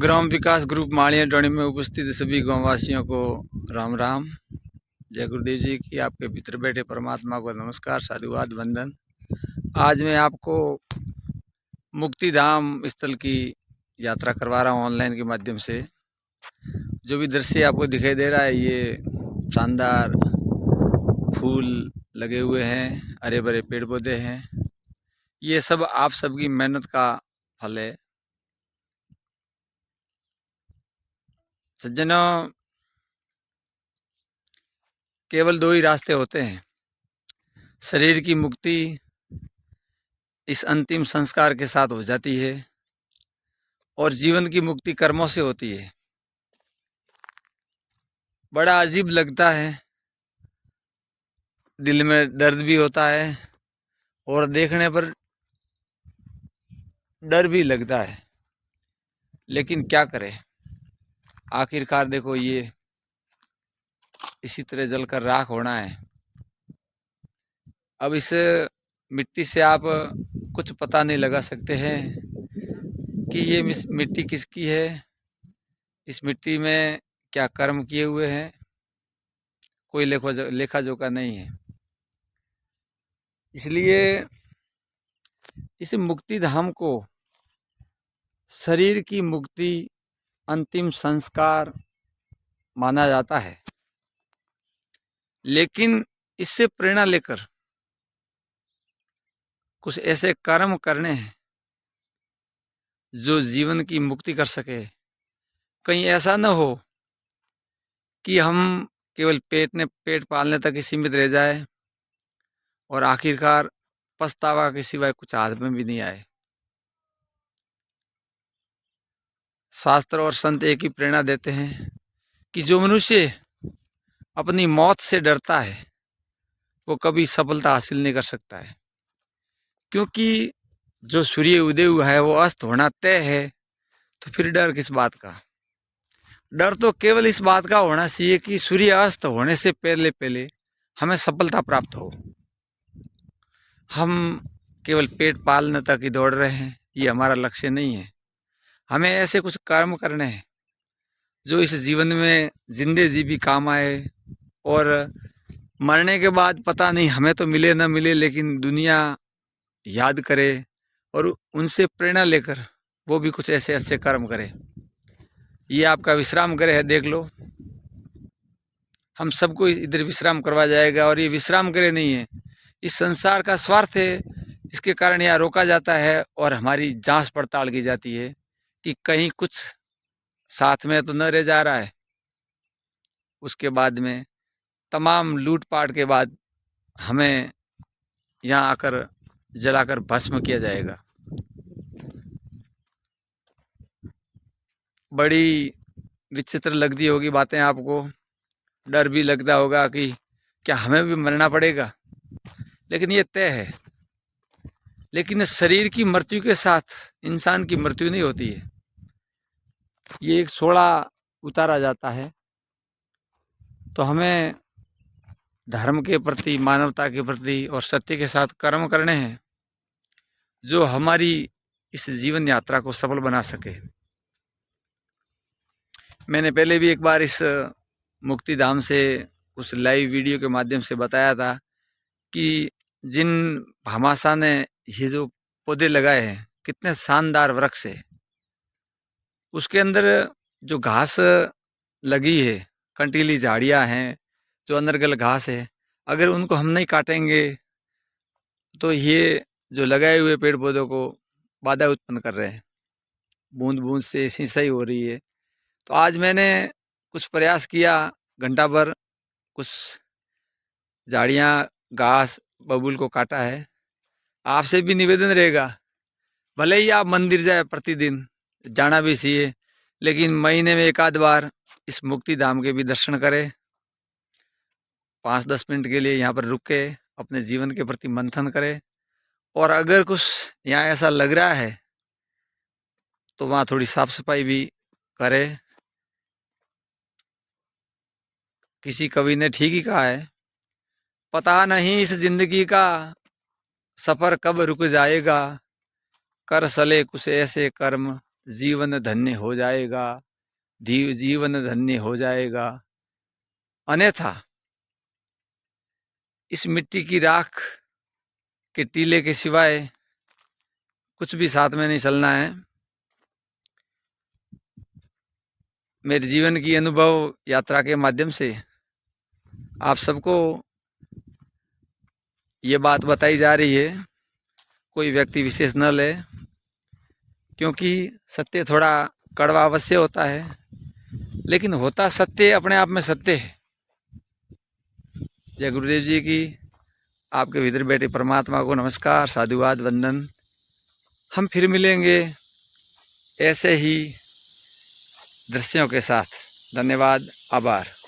ग्राम विकास group Madia Toni में उपस्थित सभी गांववासियों को राम राम। जय गुरुदेव जी की। आपके भीतर बैठे परमात्मा को नमस्कार, साधुवाद, वंदन। आज मैं आपको मुक्तिधाम स्थल की यात्रा करवा रहा हूँ ऑनलाइन के माध्यम से। जो भी दृश्य आपको दिखाई दे रहा है, ये शानदार फूल लगे हुए हैं, हरे भरे पेड़ पौधे हैं। ये सब आप सबकी मेहनत का फल है। सज्जनों, केवल दो ही रास्ते होते हैं। शरीर की मुक्ति इस अंतिम संस्कार के साथ हो जाती है और जीवन की मुक्ति कर्मों से होती है। बड़ा अजीब लगता है, दिल में दर्द भी होता है और देखने पर डर भी लगता है, लेकिन क्या करें। आखिरकार देखो, ये इसी तरह जलकर राख होना है। अब इस मिट्टी से आप कुछ पता नहीं लगा सकते हैं कि ये मिट्टी किसकी है, इस मिट्टी में क्या कर्म किए हुए हैं। कोई लेखा जोखा नहीं है। इसलिए इस मुक्ति धाम को शरीर की मुक्ति अंतिम संस्कार माना जाता है, लेकिन इससे प्रेरणा लेकर कुछ ऐसे कर्म करने हैं जो जीवन की मुक्ति कर सके। कहीं ऐसा न हो कि हम केवल पेट पालने तक ही सीमित रह जाए और आखिरकार पछतावा के सिवाय कुछ हाथ में भी नहीं आए। शास्त्र और संत एक ही प्रेरणा देते हैं कि जो मनुष्य अपनी मौत से डरता है वो कभी सफलता हासिल नहीं कर सकता है, क्योंकि जो सूर्य उदय हुआ है वो अस्त होना तय है। तो फिर डर किस बात का? डर तो केवल इस बात का होना चाहिए कि सूर्य अस्त होने से पहले पहले हमें सफलता प्राप्त हो। हम केवल पेट पालने तक ही दौड़ रहे हैं, ये हमारा लक्ष्य नहीं है। हमें ऐसे कुछ कर्म करने हैं जो इस जीवन में जिंदे जी भी काम आए और मरने के बाद पता नहीं हमें तो मिले न मिले, लेकिन दुनिया याद करे और उनसे प्रेरणा लेकर वो भी कुछ ऐसे अच्छे कर्म करे। ये आपका विश्राम गृह है, देख लो। हम सबको इधर विश्राम करवा जाएगा और ये विश्राम गृह नहीं है, इस संसार का स्वार्थ है। इसके कारण यहाँ रोका जाता है और हमारी जांच पड़ताल की जाती है कि कहीं कुछ साथ में तो न रह जा रहा है। उसके बाद में तमाम लूटपाट के बाद हमें यहाँ आकर जलाकर भस्म किया जाएगा। बड़ी विचित्र लगती होगी बातें आपको, डर भी लगता होगा कि क्या हमें भी मरना पड़ेगा, लेकिन ये तय है। लेकिन इस शरीर की मृत्यु के साथ इंसान की मृत्यु नहीं होती है। ये एक सोड़ा उतारा जाता है। तो हमें धर्म के प्रति, मानवता के प्रति और सत्य के साथ कर्म करने हैं जो हमारी इस जीवन यात्रा को सफल बना सके। मैंने पहले भी एक बार इस मुक्ति धाम से उस लाइव वीडियो के माध्यम से बताया था कि जिन भामाशाह ने ये जो पौधे लगाए हैं, कितने शानदार वृक्ष है। उसके अंदर जो घास लगी है, कंटीली झाड़ियाँ हैं, जो अनर्गल घास है, अगर उनको हम नहीं काटेंगे तो ये जो लगाए हुए पेड़ पौधों को बाधा उत्पन्न कर रहे हैं। बूंद बूंद से सिंचाई हो रही है। तो आज मैंने कुछ प्रयास किया, घंटा भर कुछ झाड़ियाँ, घास, बबूल को काटा है। आपसे भी निवेदन रहेगा, भले ही आप मंदिर जाए, प्रतिदिन जाना भी चाहिए, लेकिन महीने में एक आध बार इस मुक्ति धाम के भी दर्शन करें। 5-10 मिनट के लिए यहाँ पर रुक के अपने जीवन के प्रति मंथन करें। और अगर कुछ यहाँ ऐसा लग रहा है तो वहाँ थोड़ी साफ सफाई भी करें। किसी कवि ने ठीक ही कहा है, पता नहीं इस जिंदगी का सफर कब रुक जाएगा, कर सले कुछ ऐसे कर्म जीवन धन्य हो जाएगा, जीवन धन्य हो जाएगा। अन्यथा इस मिट्टी की राख के टीले के सिवाय कुछ भी साथ में नहीं चलना है। मेरे जीवन की अनुभव यात्रा के माध्यम से आप सबको ये बात बताई जा रही है, कोई व्यक्ति विशेष न ले, क्योंकि सत्य थोड़ा कड़वा अवश्य होता है, लेकिन होता सत्य अपने आप में सत्य है। जय गुरुदेव जी की। आपके भीतर बैठे परमात्मा को नमस्कार, साधुवाद, वंदन। हम फिर मिलेंगे ऐसे ही दृश्यों के साथ। धन्यवाद, आभार।